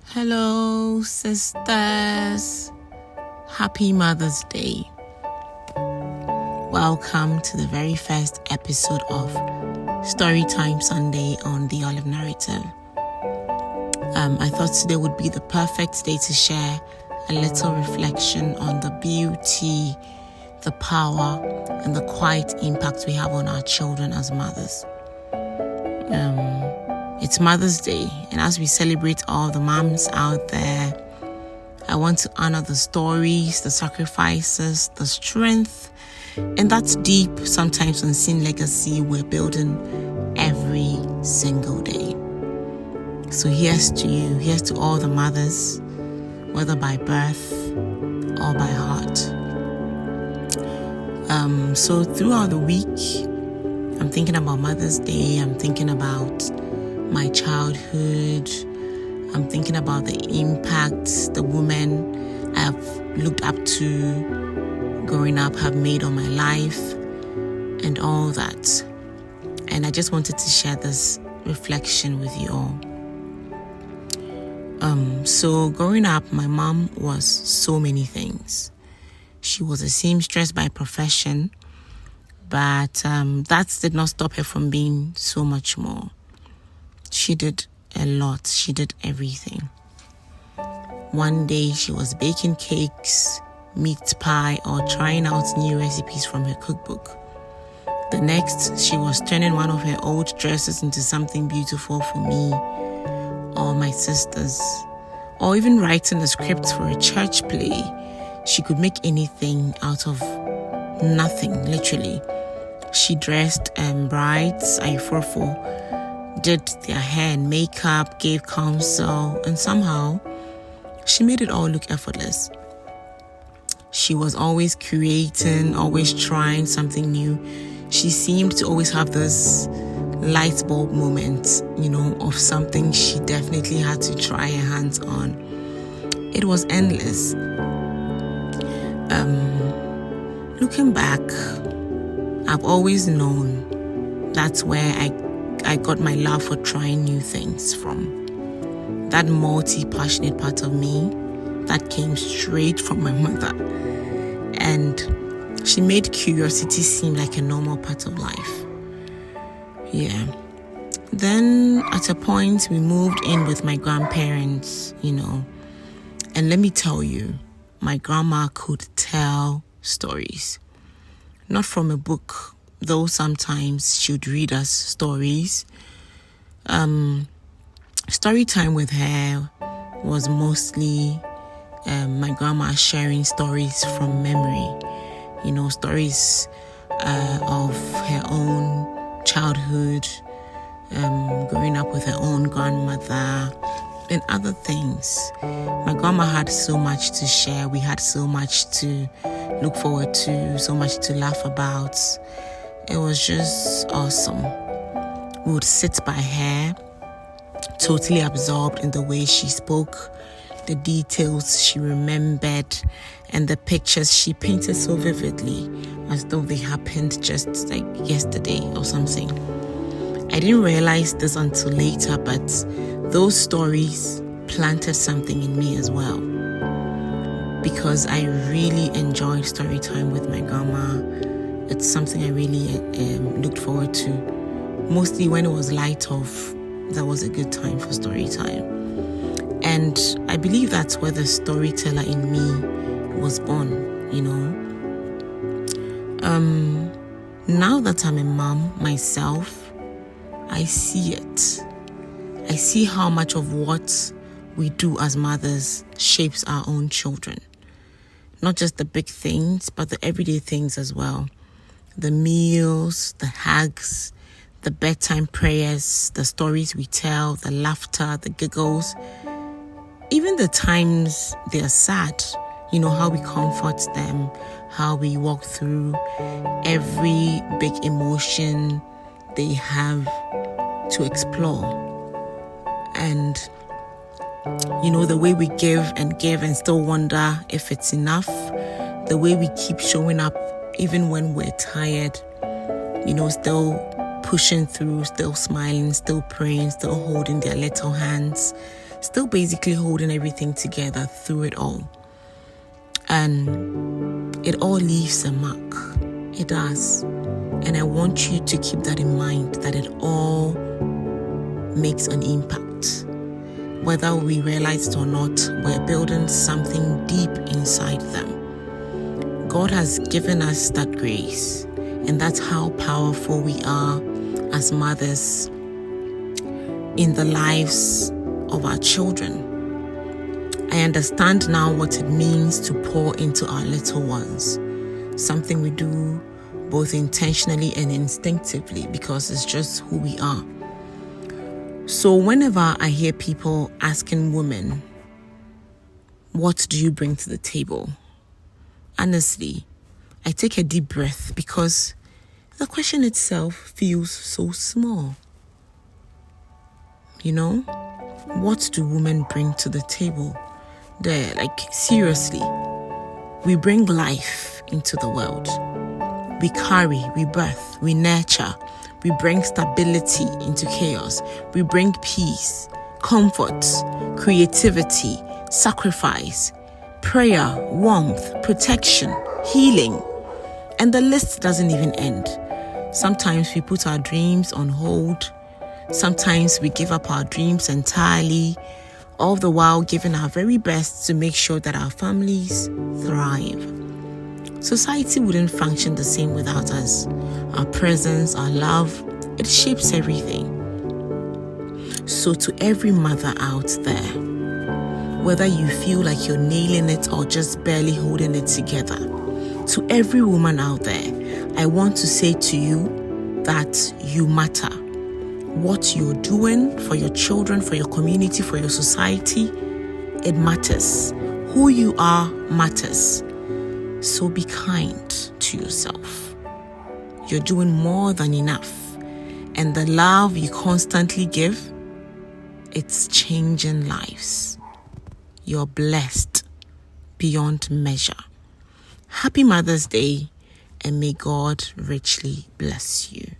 Hello, sisters. Happy Mother's Day. Welcome to the very first episode of Storytime Sunday on the Olive Narrative. I thought today would be the perfect day to share a little reflection on the beauty, the power, and the quiet impact we have on our children as mothers. It's Mother's Day, and as we celebrate all the moms out there, I want to honor the stories, the sacrifices, the strength, and that deep, sometimes unseen legacy we're building every single day. So here's to you, here's to all the mothers, whether by birth or by heart. So throughout the week, I'm thinking about Mother's Day, I'm thinking about my childhood, I'm thinking about the impact the women I've looked up to growing up have made on my life and all that. And I just wanted to share this reflection with you all. So growing up, my mom was so many things. She was a seamstress by profession, but that did not stop her from being so much more. She did a lot. She did everything. One day she was baking cakes, meat pie, or trying out new recipes from her cookbook. The next, she was turning one of her old dresses into something beautiful for me or my sisters, or even writing a script for a church play. She could make anything out of nothing, literally. She dressed brides, did their hair and makeup, gave counsel, and somehow she made it all look effortless. She was always creating, always trying something new. She seemed to always have this light bulb moment, of something she definitely had to try her hands on. It was endless. Looking back, I've always known that's where I got my love for trying new things from. That multi-passionate part of me that came straight from my mother. And she made curiosity seem like a normal part of life. Yeah. Then at a point we moved in with my grandparents, and let me tell you, my grandma could tell stories. Not from a book, though sometimes she'd read us stories. Story time with her was mostly my grandma sharing stories from memory. Stories of her own childhood, growing up with her own grandmother, and other things. My grandma had so much to share. We had so much to look forward to, so much to laugh about. It was just awesome. We would sit by her, totally absorbed in the way she spoke, the details she remembered, and the pictures she painted so vividly, as though they happened just like yesterday or something. I didn't realize this until later, but those stories planted something in me as well, because I really enjoyed story time with my grandma. It's something I really looked forward to. Mostly when it was light off, that was a good time for story time. And I believe that's where the storyteller in me was born, Now that I'm a mom myself, I see it. I see how much of what we do as mothers shapes our own children. Not just the big things, but the everyday things as well. The meals, the hugs, the bedtime prayers, the stories we tell, the laughter, the giggles, even the times they are sad, how we comfort them, how we walk through every big emotion they have to explore. And, the way we give and still wonder if it's enough, the way we keep showing up even when we're tired, still pushing through, still smiling, still praying, still holding their little hands, still basically holding everything together through it all. And it all leaves a mark. It does. And I want you to keep that in mind, that it all makes an impact. Whether we realize it or not, we're building something deep inside them. God has given us that grace, and that's how powerful we are as mothers in the lives of our children. I understand now what it means to pour into our little ones, something we do both intentionally and instinctively because it's just who we are. So whenever I hear people asking women, what do you bring to the table? Honestly, I take a deep breath because the question itself feels so small. You know, what do women bring to the table? Seriously, we bring life into the world. We carry, we birth, we nurture. We bring stability into chaos. We bring peace, comfort, creativity, sacrifice, prayer, warmth, protection, healing. And the list doesn't even end. Sometimes we put our dreams on hold. Sometimes we give up our dreams entirely, all the while giving our very best to make sure that our families thrive. Society wouldn't function the same without us. Our presence, our love, it shapes everything. So to every mother out there, whether you feel like you're nailing it or just barely holding it together, to every woman out there, I want to say to you that you matter. What you're doing for your children, for your community, for your society, it matters. Who you are matters. So be kind to yourself. You're doing more than enough. And the love you constantly give, it's changing lives. You're blessed beyond measure. Happy Mother's Day, and may God richly bless you.